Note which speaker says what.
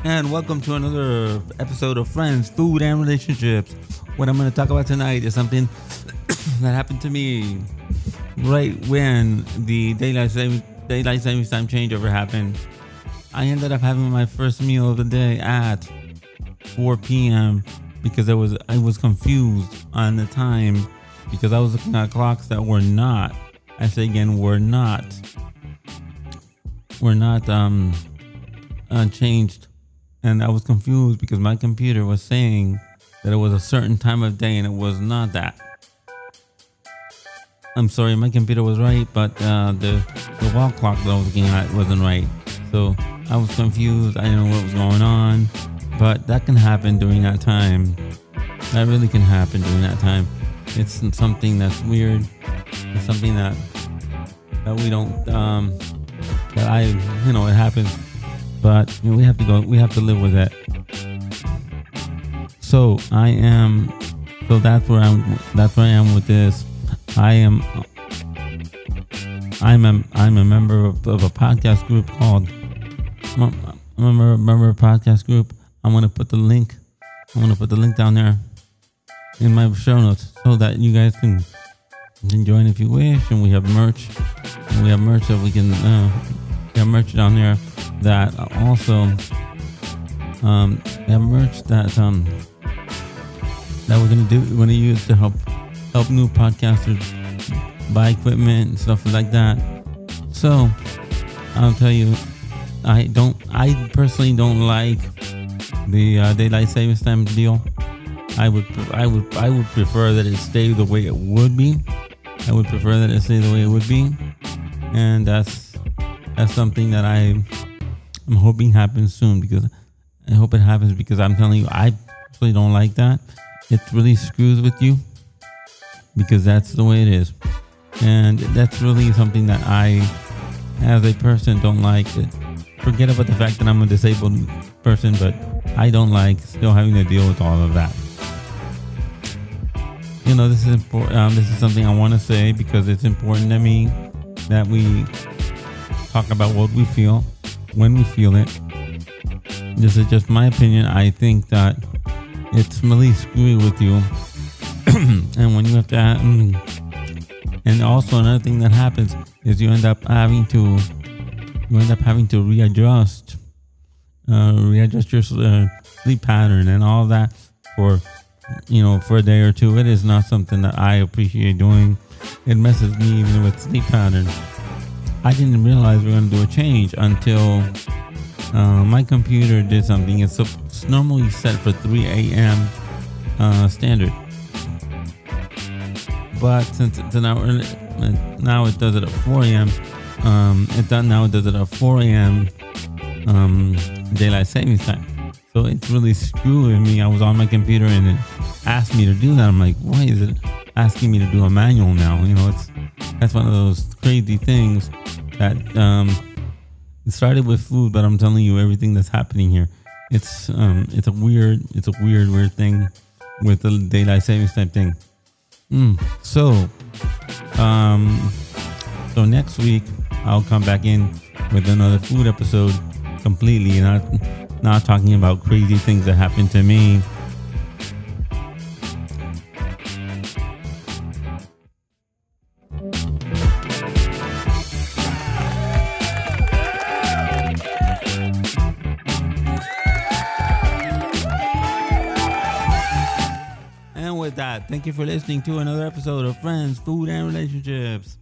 Speaker 1: And welcome to another episode of Friends, Food, and Relationships. What I'm going to talk about tonight is something that happened to me right when the daylight savings time changeover happened. I ended up having my first meal of the day at 4 p.m. because I was confused on the time because I was looking at clocks that were not. I say again, were not changed, and I was confused because my computer was saying that it was a certain time of day and it was not that. I'm sorry, my computer was right, but the wall clock that I was looking at wasn't right. So I was confused. I didn't know what was going on, but that can happen during that time. That really can happen during that time. It's something that's weird. It's something that we don't it happens, but we have to live with it. So that's where I am with this. I'm a member of a podcast group called I'm a member of a podcast group. I'm gonna put the link down there in my show notes so that you guys can join if you wish. And we have merch. That we can we have merch down there that also we have merch that we're gonna use to help new podcasters buy equipment and stuff like that. So I'll tell you, I personally don't like the daylight savings time deal. I would prefer that it stay the way it would be. And that's something that I'm hoping happens soon, because I hope it happens, because I'm telling you, I personally don't like that. It really screws with you, because that's the way it is. And that's really something that I, as a person, don't like. Forget about the fact that I'm a disabled person, but I don't like still having to deal with all of that. This is important. This is something I want to say because it's important to me that we talk about what we feel when we feel it. This is just my opinion. I think that it's really screwy with you. And when you have to, and also another thing that happens is you end up having to readjust your sleep pattern and all that for a day or two. It is not something that I appreciate doing. It messes me even with sleep patterns. I didn't realize we were going to do a change until my computer did something. It's normally set for 3 a.m. Standard. But since it's now it does it at 4 a.m. It does it at 4 a.m. Daylight savings time. So it's really screwing me. I was on my computer and it asked me to do that. I'm like, why is it asking me to do a manual now? That's one of those crazy things that it started with food, but I'm telling you, everything that's happening here, it's a weird thing with the daylight savings type thing. So next week I'll come back in with another food episode, completely not talking about crazy things that happened to me. And with that, thank you for listening to another episode of Friends, Food, and Relationships.